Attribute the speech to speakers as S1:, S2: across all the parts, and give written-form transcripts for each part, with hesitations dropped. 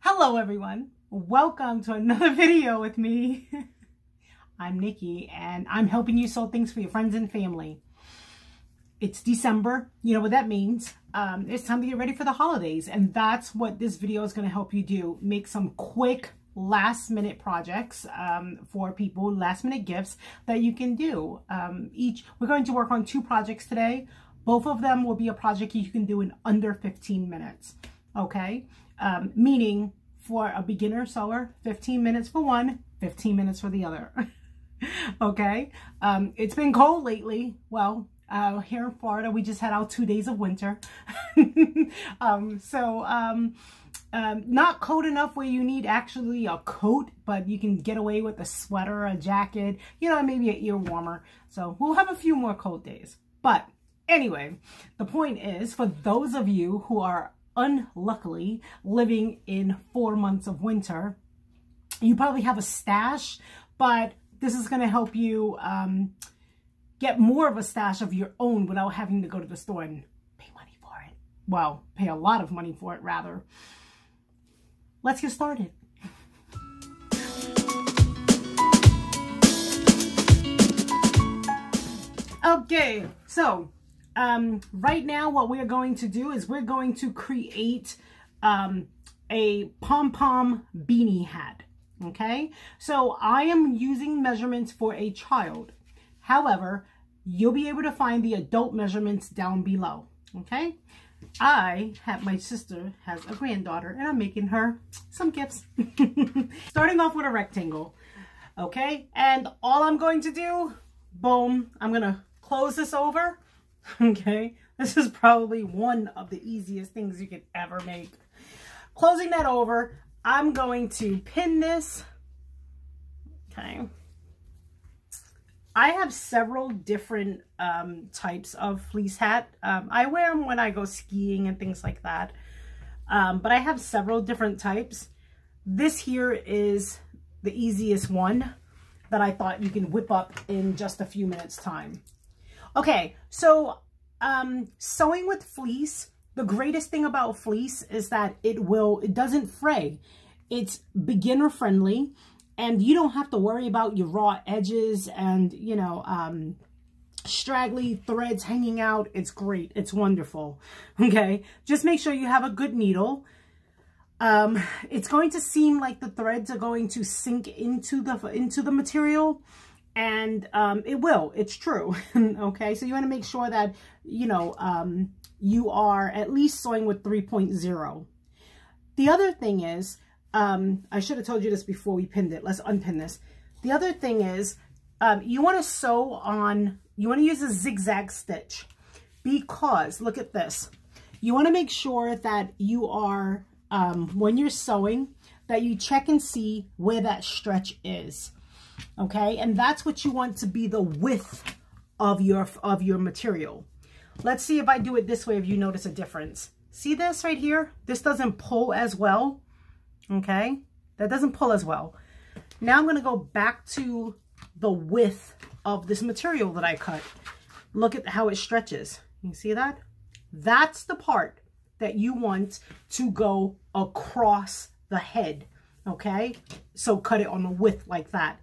S1: Hello everyone, welcome to another video with me. I'm Nikki and I'm helping you sew things for your friends and family. It's December, you know what that means. It's time to get ready for the holidays, and that's what this video is going to help you do. Make some quick last minute projects for people, last minute gifts that you can do. We're going to work on 2 projects today. Both of them will be a project you can do in under 15 minutes. Okay, meaning for a beginner sewer, 15 minutes for one, 15 minutes for the other. Okay, it's been cold lately. Well, here in Florida, we just had our 2 days of winter. Not cold enough where you need actually a coat, but you can get away with a sweater, a jacket, you know, maybe an ear warmer. So we'll have a few more cold days. But anyway, the point is, for those of you who are unluckily living in 4 months of winter, you probably have a stash, but this is going to help you get more of a stash of your own without having to go to the store and pay money for it. Well, pay a lot of money for it, rather. Let's get started. Okay, so right now what we're going to do is we're going to create a Pom Pom beanie hat. Okay, so I am using measurements for a child. However, you'll be able to find the adult measurements down below. Okay, my sister has a granddaughter and I'm making her some gifts. Starting off with a rectangle. Okay, and all I'm going to do, boom, I'm gonna close this over. Okay, this is probably one of the easiest things you could ever make. Closing that over, I'm going to pin this. Okay, I have several different types of fleece hat. I wear them when I go skiing and things like that, but I have several different types. This here is the easiest one that I thought you can whip up in just a few minutes time. Okay, so sewing with fleece, the greatest thing about fleece is that it doesn't fray. It's beginner friendly, and you don't have to worry about your raw edges and, you know, straggly threads hanging out. It's great. It's wonderful. Okay, just make sure you have a good needle. It's going to seem like the threads are going to sink into the material. And it will. It's true. Okay, so you want to make sure that, you know, you are at least sewing with 3.0. The other thing is, I should have told you this before we pinned it. Let's unpin this. The other thing is, you want to sew on, you want to use a zigzag stitch, because look at this. You want to make sure that you are, when you're sewing, that you check and see where that stretch is. Okay, and that's what you want to be the width of your material. Let's see if I do it this way, if you notice a difference. See this right here? This doesn't pull as well. Okay, that doesn't pull as well. Now I'm going to go back to the width of this material that I cut. Look at how it stretches. You see that? That's the part that you want to go across the head. Okay, so cut it on the width like that.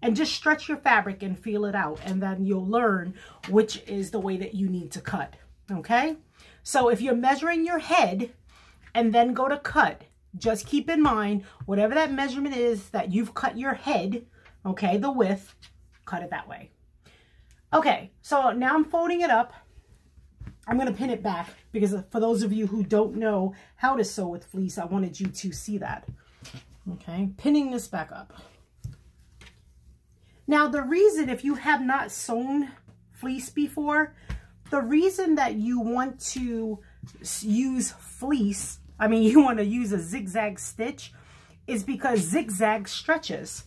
S1: And just stretch your fabric and feel it out. And then you'll learn which is the way that you need to cut. Okay? So if you're measuring your head and then go to cut, just keep in mind, whatever that measurement is that you've cut your head, okay, the width, cut it that way. Okay, so now I'm folding it up. I'm going to pin it back because for those of you who don't know how to sew with fleece, I wanted you to see that. Okay, pinning this back up. Now, the reason, if you have not sewn fleece before, the reason that you want to use fleece, you want to use a zigzag stitch, is because zigzag stretches.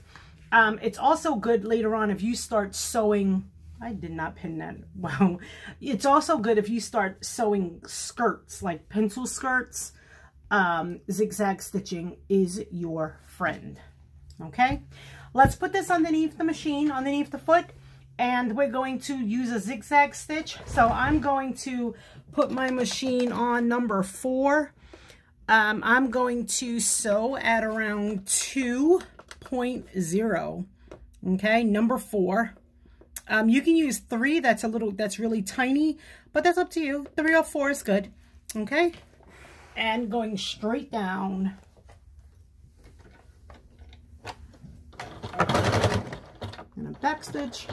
S1: It's also good later on if you start sewing, I did not pin that well. It's also good if you start sewing skirts, like pencil skirts. Zigzag stitching is your friend. Okay? Let's put this underneath the machine, underneath the foot, and we're going to use a zigzag stitch. So I'm going to put my machine on number 4. I'm going to sew at around 2.0. Okay, number 4. You can use 3. That's really tiny, but that's up to you. 3 or 4 is good. Okay, and going straight down. And a back stitch.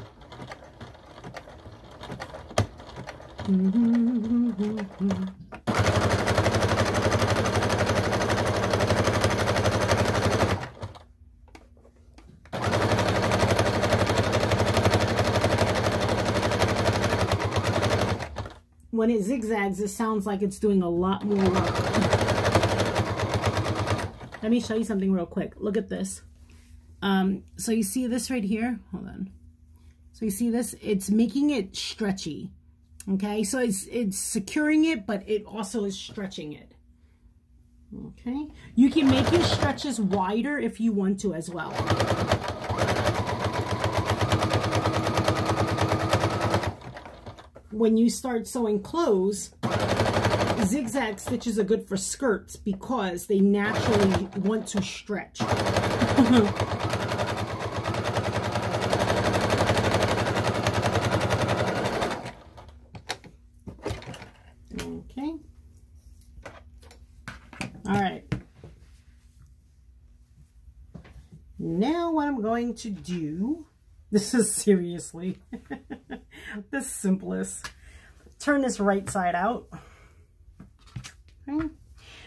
S1: When it zigzags, it sounds like it's doing a lot more work. Let me show you something real quick. Look at this. So you see this right here? Hold on. So you see this? It's making it stretchy. Okay, so it's securing it, but it also is stretching it. Okay, you can make your stretches wider if you want to as well. When you start sewing clothes, zigzag stitches are good for skirts because they naturally want to stretch. Okay. All right. Now what I'm going to do, this is seriously the simplest. Turn this right side out. Okay.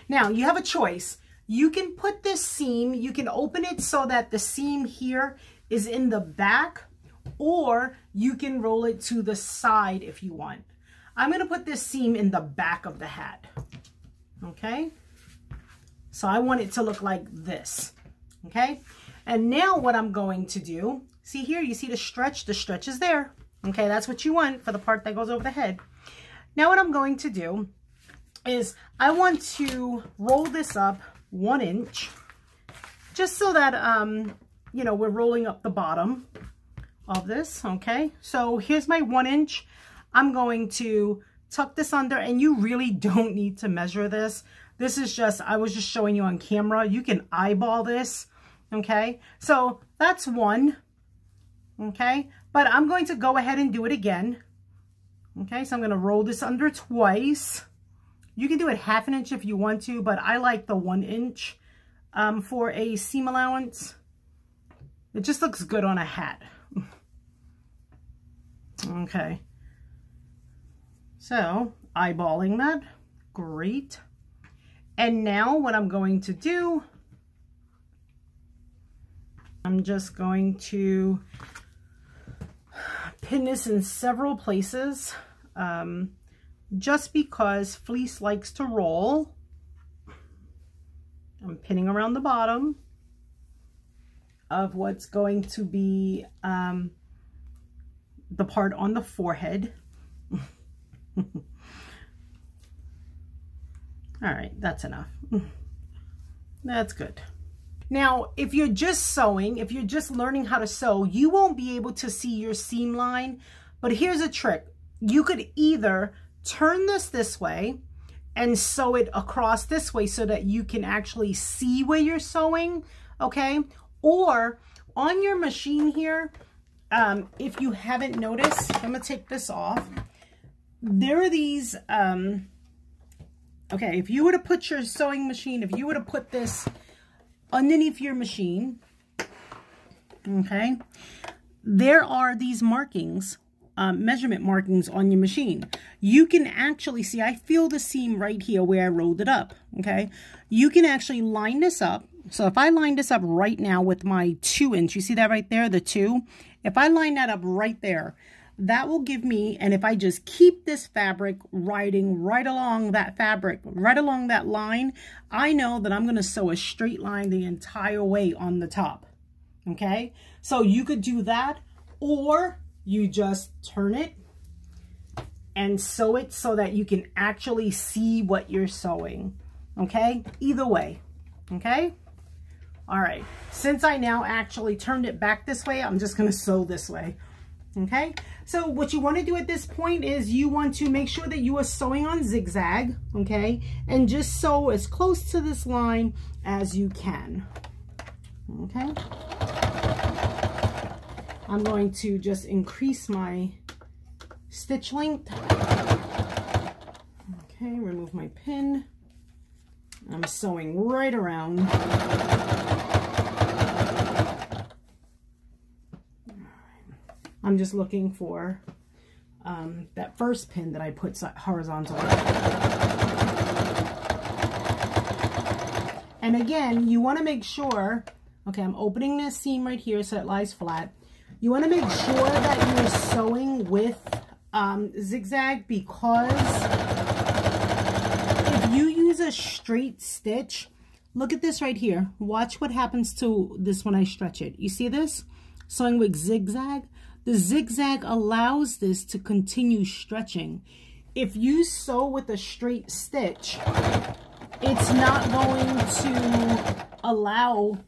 S1: Now you have a choice. You can put this seam, you can open it so that the seam here is in the back, or you can roll it to the side if you want. I'm going to put this seam in the back of the hat. Okay. So I want it to look like this. Okay. And now what I'm going to do, see here, you see the stretch is there. Okay, that's what you want for the part that goes over the head. Now what I'm going to do is I want to roll this up 1 inch, just so that, you know, we're rolling up the bottom of this. Okay, so here's my 1 inch. I'm going to tuck this under, and you really don't need to measure this. This is just, I was just showing you on camera. You can eyeball this. Okay, so that's 1. Okay, but I'm going to go ahead and do it again. Okay, so I'm going to roll this under twice. You can do it 1/2 inch if you want to, but I like the 1 inch for a seam allowance. It just looks good on a hat. Okay, so eyeballing that, great. And now what I'm going to do, I'm just going to pin this in several places, just because fleece likes to roll. I'm pinning around the bottom of what's going to be the part on the forehead. All right, that's enough. That's good. Now, if you're just sewing, if you're just learning how to sew, you won't be able to see your seam line. But here's a trick. You could either turn this way and sew it across this way so that you can actually see where you're sewing, okay? Or on your machine here, if you haven't noticed, I'm gonna take this off. There are these, okay, if you were to put your sewing machine, if you were to put this underneath your machine, okay, there are these markings, measurement markings on your machine. You can actually see, I feel the seam right here where I rolled it up, okay? You can actually line this up. So if I line this up right now with my 2 inch, you see that right there, the 2? If I line that up right there, that will give me, and if I just keep this fabric riding right along that fabric, right along that line, I know that I'm going to sew a straight line the entire way on the top. Okay, so you could do that, or you just turn it and sew it so that you can actually see what you're sewing. Okay, either way. Okay, all right, since I now actually turned it back this way, I'm just going to sew this way. Okay, so what you want to do at this point is you want to make sure that you are sewing on zigzag, okay, and just sew as close to this line as you can. Okay, I'm going to just increase my stitch length. Okay, remove my pin. I'm sewing right around. I'm just looking for that first pin that I put horizontally. And again, you want to make sure, okay, I'm opening this seam right here so it lies flat. You want to make sure that you're sewing with zigzag, because if you use a straight stitch, look at this right here. Watch what happens to this when I stretch it. You see this? Sewing with zigzag. The zigzag allows this to continue stretching. If you sew with a straight stitch, it's not going to allow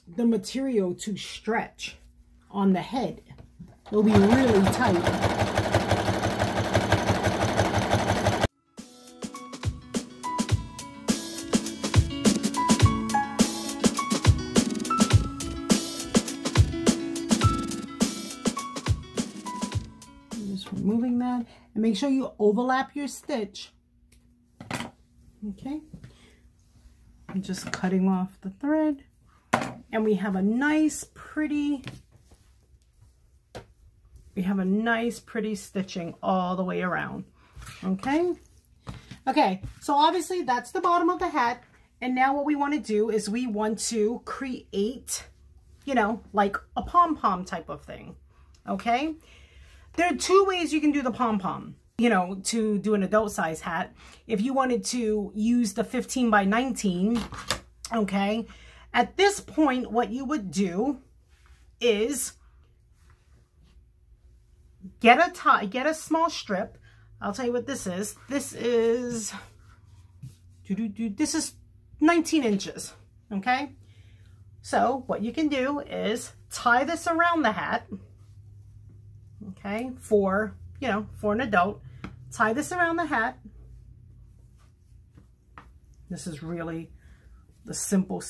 S1: the material to stretch on the head. It'll be really tight. Removing that, and make sure you overlap your stitch. Okay, I'm just cutting off the thread, and we have a nice pretty stitching all the way around. Okay, so obviously that's the bottom of the hat, and now what we want to do is we want to create, you know, like a pom-pom type of thing. Okay, there are two ways you can do the pom-pom, you know, to do an adult size hat. If you wanted to use the 15 by 19, okay, at this point, what you would do is get a small strip. I'll tell you what this is. This is 19 inches, okay? So what you can do is tie this around the hat. Okay, for an adult, tie this around the hat. This is really the simple,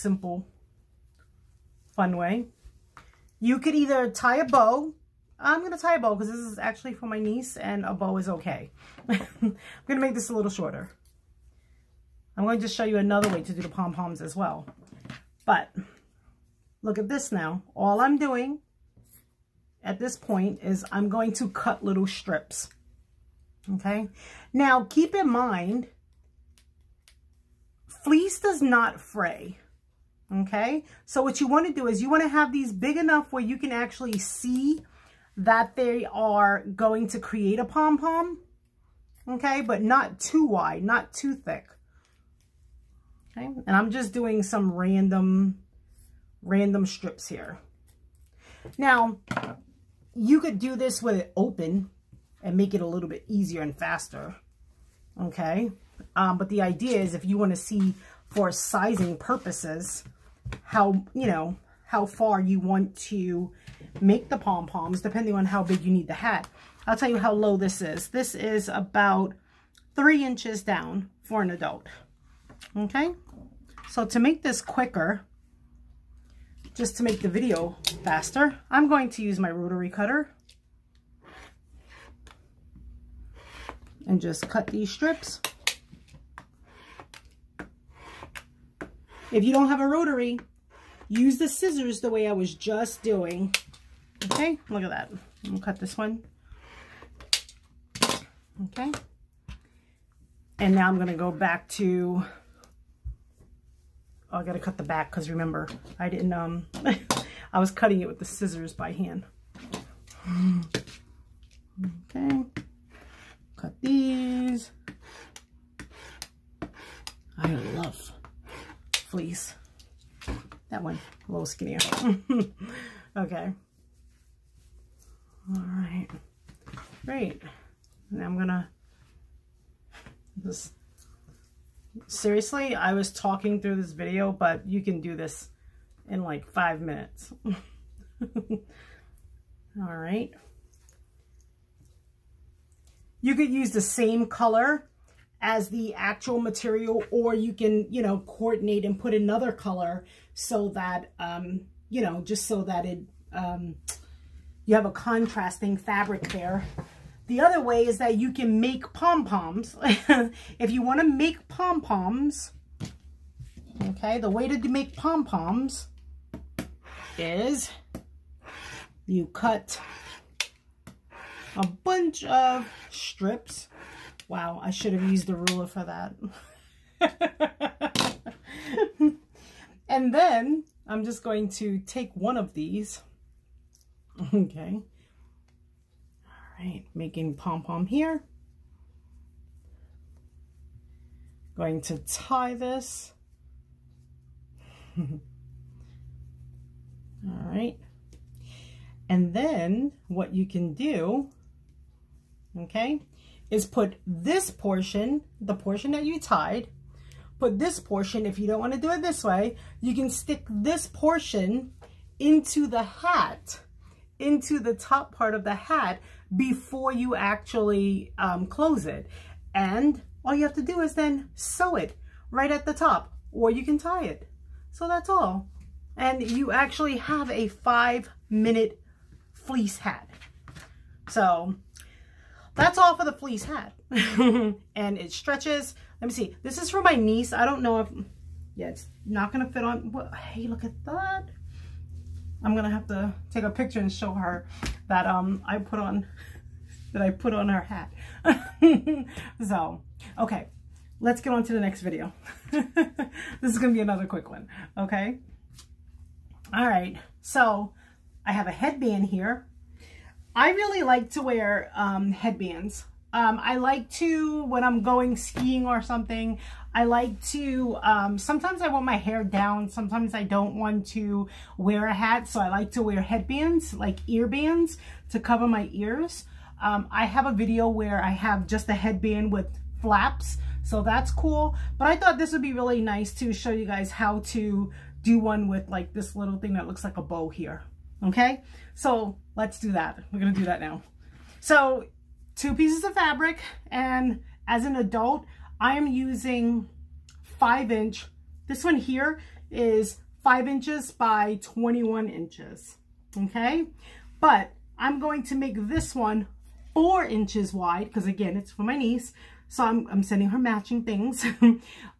S1: fun way. You could either tie a bow. I'm going to tie a bow because this is actually for my niece, and a bow is okay. I'm going to make this a little shorter. I'm going to show you another way to do the pom-poms as well. But look at this now. All I'm doing at this point is I'm going to cut little strips. Okay, now keep in mind, fleece does not fray. Okay, so what you want to do is you want to have these big enough where you can actually see that they are going to create a pom-pom. Okay, but not too wide, not too thick. Okay, and I'm just doing some random strips here. Now, you could do this with it open and make it a little bit easier and faster, okay? But the idea is if you want to see for sizing purposes how far you want to make the pom-poms, depending on how big you need the hat. I'll tell you how low this is. This is about 3 inches down for an adult, okay? So to make this quicker, just to make the video faster, I'm going to use my rotary cutter and just cut these strips. If you don't have a rotary, use the scissors the way I was just doing. Okay, look at that. I'm gonna cut this one. Okay. And now I'm gonna go back to, oh, I gotta cut the back because remember, I didn't, I was cutting it with the scissors by hand. Okay. Cut these. I love fleece. That one, a little skinnier. Okay. All right. Great. And I'm gonna just, seriously, I was talking through this video, but you can do this in like 5 minutes. All right. You could use the same color as the actual material, or you can, you know, coordinate and put another color so that, you know, just so that it, you have a contrasting fabric there. The other way is that you can make pom-poms. If you want to make pom-poms, okay, the way to make pom-poms is you cut a bunch of strips. Wow, I should have used the ruler for that. And then I'm just going to take one of these. Okay. All right, making pom-pom here. Going to tie this. All right. And then what you can do, okay, is put this portion, the portion that you tied, put this portion, if you don't want to do it this way, you can stick this portion into the hat, into the top part of the hat before you actually close it. And all you have to do is then sew it right at the top, or you can tie it. So that's all. And you actually have a 5-minute fleece hat. So that's all for the fleece hat. And it stretches. Let me see. This is for my niece. I don't know if, yeah, it's not going to fit on. Well, hey, look at that. I'm going to have to take a picture and show her that I put on her hat. So, okay. Let's get on to the next video. This is going to be another quick one. Okay. All right. So I have a headband here. I really like to wear headbands. I like to, when I'm going skiing or something, I like to, sometimes I want my hair down. Sometimes I don't want to wear a hat. So I like to wear headbands, like earbands, to cover my ears. I have a video where I have just a headband with flaps. So that's cool. But I thought this would be really nice to show you guys how to do one with like this little thing that looks like a bow here. Okay, so let's do that. We're gonna do that now. So 2 pieces of fabric, and as an adult, I am using 5-inch. This one here is 5 inches by 21 inches. Okay, but I'm going to make this one 4 inches wide, because again, it's for my niece. So I'm sending her matching things.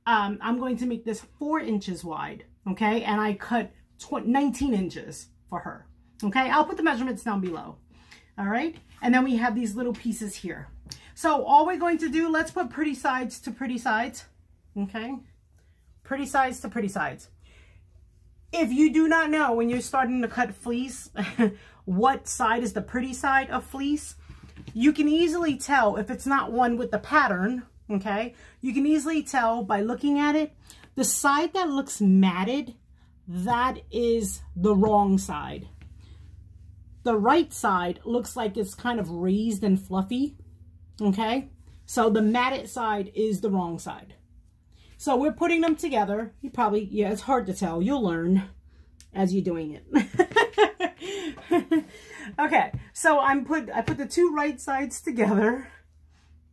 S1: I'm going to make this 4 inches wide. Okay, and I cut 19 inches for her. Okay, I'll put the measurements down below. All right, and then we have these little pieces here. So all we're going to do, let's put pretty sides to pretty sides. Okay, pretty sides to pretty sides. If you do not know when you're starting to cut fleece what side is the pretty side of fleece, you can easily tell if it's not one with the pattern. Okay, you can easily tell by looking at it. The side that looks matted, that is the wrong side. The right side looks like it's kind of raised and fluffy. Okay, so the matted side is the wrong side. So we're putting them together. You probably, yeah, it's hard to tell. You'll learn as you're doing it. Okay, so I put the 2 right sides together.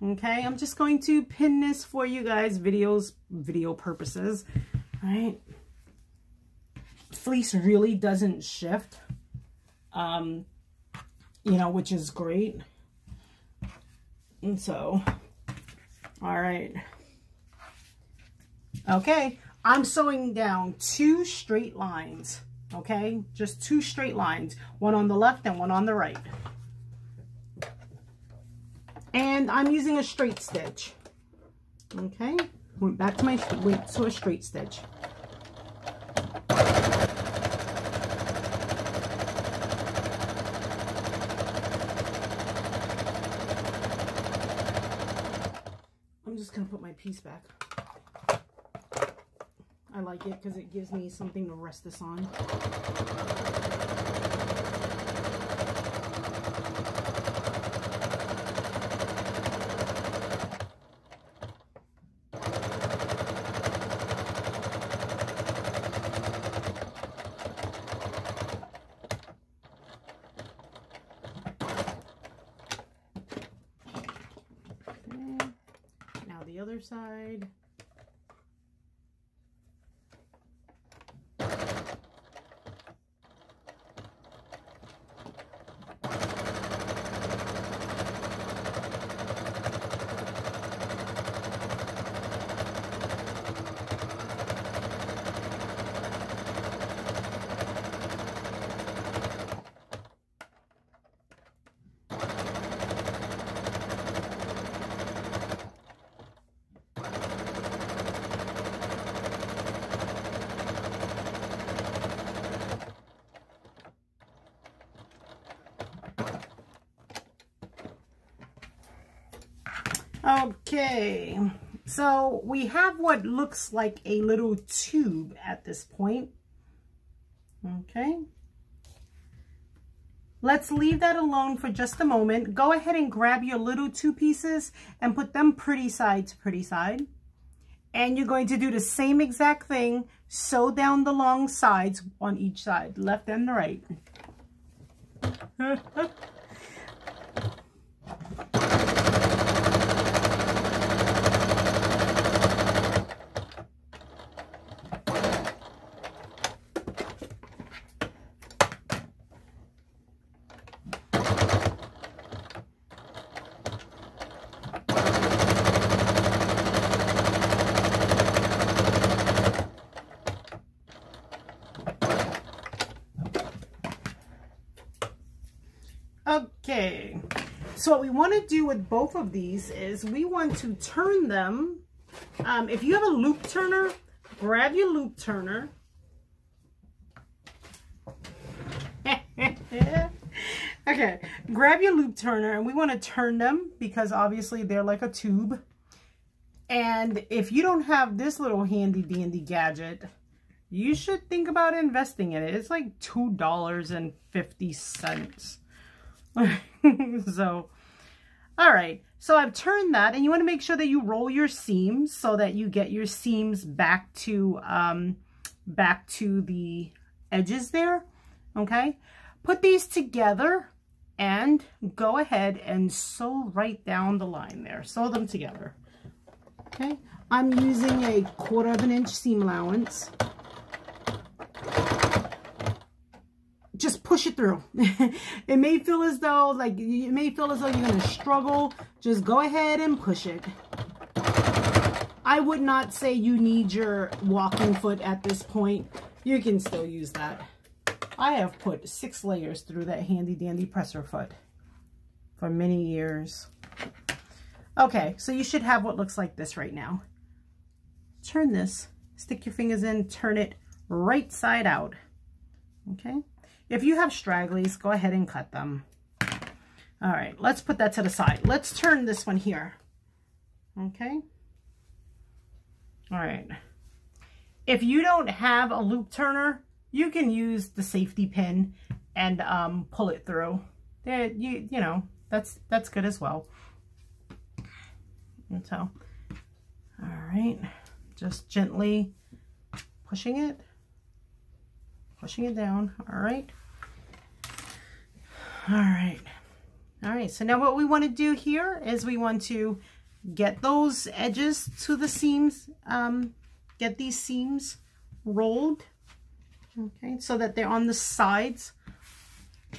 S1: Okay, I'm just going to pin this for you guys, video purposes. All right. Fleece really doesn't shift, you know, which is great. And so, all right. Okay, I'm sewing down 2 straight lines. Okay, just 2 straight lines, one on the left and one on the right. And I'm using a straight stitch. Okay, went back to a straight stitch. I'm just gonna put my piece back. I like it because it gives me something to rest this on. other side. Okay, so we have what looks like a little tube at this point. Okay, let's leave that alone for just a moment. Go ahead and grab your little two pieces and put them pretty side to pretty side. And you're going to do the same exact thing. Sew down the long sides on each side, left and the right. Okay, so what we want to do with both of these is we want to turn them. If you have a loop turner, grab your loop turner. Okay, grab your loop turner, and we want to turn them because obviously they're like a tube. And if you don't have this little handy dandy gadget, you should think about investing in it. It's like $2.50. So, all right, so I've turned that, and you want to make sure that you roll your seams so that you get your seams back to the edges there. Okay, put these together and go ahead and sew right down the line there. Sew them together. Okay, I'm using a 1/4 inch seam allowance. Just push it through. It may feel as though you're going to struggle. Just go ahead and push it. I would not say you need your walking foot at this point. You can still use that. I have put 6 layers through that handy dandy presser foot for many years. Okay, so you should have what looks like this right now. Turn this, stick your fingers in, turn it right side out. Okay. If you have stragglies, go ahead and cut them. All right, let's put that to the side. Let's turn this one here. Okay. All right. If you don't have a loop turner, you can use the safety pin and pull it through. There, you know, that's good as well. And so, all right, just gently pushing it down. All right. So now what we want to do here is we want to get those edges to the seams, get these seams rolled, okay, so that they're on the sides.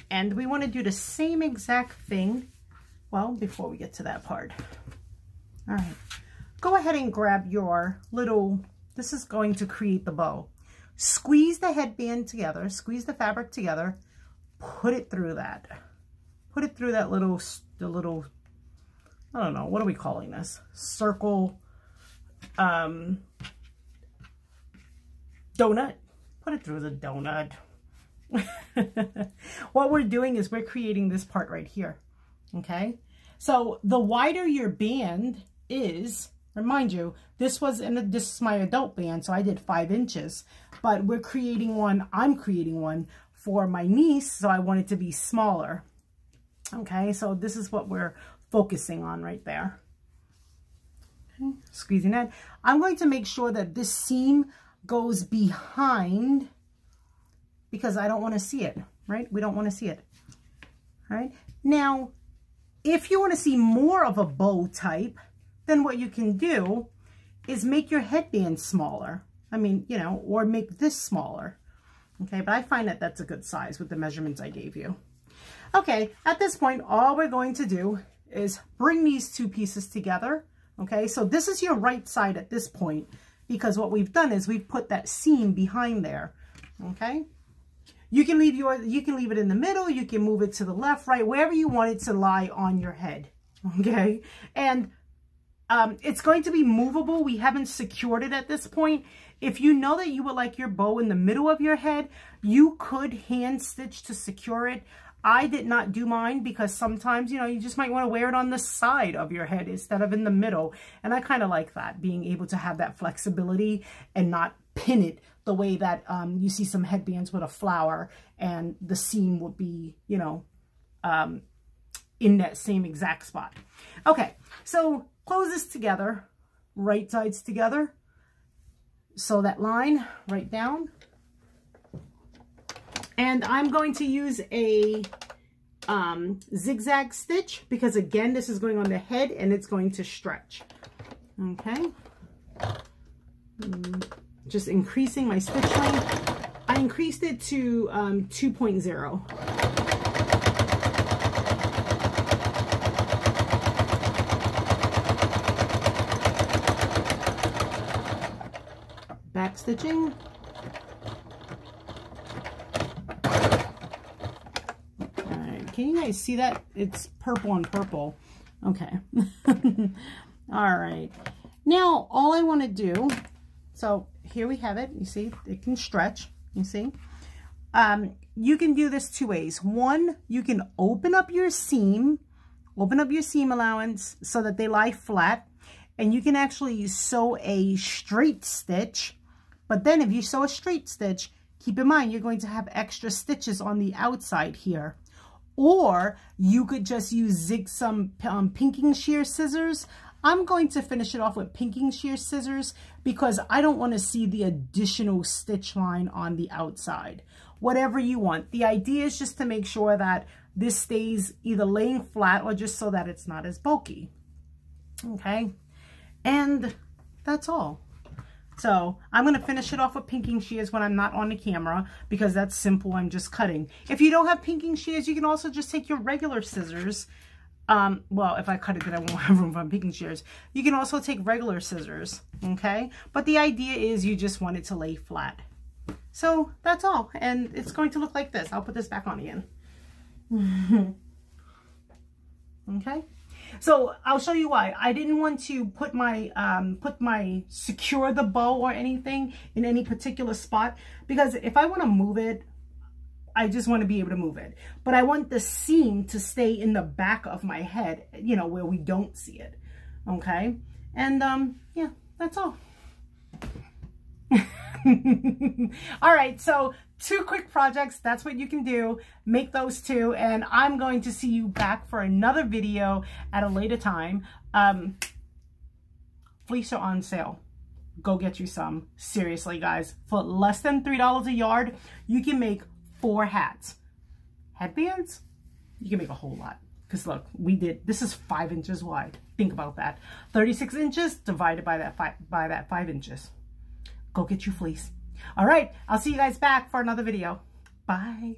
S1: And we want to do the same exact thing. Well, before we get to that part, all right, go ahead and grab your little, this is going to create the bow. Squeeze the headband together, squeeze the fabric together, put it through that. Put it through that little, I don't know, what are we calling this? Circle, donut. Put it through the donut. What we're doing is we're creating this part right here, okay? So the wider your band is, remind you, this is my adult band, so I did 5 inches, but we're creating one, I'm creating one for my niece, so I want it to be smaller. Okay, so this is what we're focusing on right there. Okay, squeezing that. I'm going to make sure that this seam goes behind because I don't want to see it, right? We don't want to see it. All right, now, if you want to see more of a bow type, then what you can do is make your headband smaller. I mean, you know, or make this smaller. Okay, but I find that that's a good size with the measurements I gave you. Okay, at this point, all we're going to do is bring these two pieces together. Okay, so this is your right side at this point, because what we've done is we've put that seam behind there. Okay, you can leave it in the middle, you can move it to the left, right, wherever you want it to lie on your head. Okay, and it's going to be movable. We haven't secured it at this point. If you know that you would like your bow in the middle of your head, you could hand stitch to secure it. I did not do mine because sometimes, you know, you just might want to wear it on the side of your head instead of in the middle. And I kind of like that, being able to have that flexibility and not pin it the way that you see some headbands with a flower and the seam would be, you know, in that same exact spot. Okay, so close this together, right sides together. So that line right down. And I'm going to use a zigzag stitch because, again, this is going on the head and it's going to stretch. Okay. Just increasing my stitch length. I increased it to 2.0. Back stitching. Can you guys see that? It's purple on purple. Okay. All right. Now, all I want to do, so here we have it. You see, it can stretch. You see? You can do this two ways. One, you can open up your seam allowance so that they lie flat. And you can actually sew a straight stitch. But then if you sew a straight stitch, keep in mind, you're going to have extra stitches on the outside here. Or you could just use some pinking shear scissors. I'm going to finish it off with pinking shear scissors because I don't want to see the additional stitch line on the outside. Whatever you want. The idea is just to make sure that this stays either laying flat or just so that it's not as bulky. Okay, and that's all. So I'm going to finish it off with pinking shears when I'm not on the camera because that's simple. I'm just cutting. If you don't have pinking shears, you can also just take your regular scissors. Well, if I cut it, then I won't have room for pinking shears. You can also take regular scissors, okay? But the idea is you just want it to lay flat. So that's all. And it's going to look like this. I'll put this back on again. Okay. So I'll show you why. I didn't want to put my secure the bow or anything in any particular spot because if I want to move it, I just want to be able to move it. But I want the seam to stay in the back of my head, you know, where we don't see it. Okay. And yeah, that's all. All right, so 2 quick projects. That's what you can do. Make those 2, and I'm going to see you back for another video at a later time. Fleece are on sale. Go get you some. Seriously, guys. For less than $3 a yard, you can make 4 hats. Headbands? You can make a whole lot. Because look, this is 5 inches wide. Think about that. 36 inches divided by that 5 inches. Go get you fleece. All right, I'll see you guys back for another video. Bye.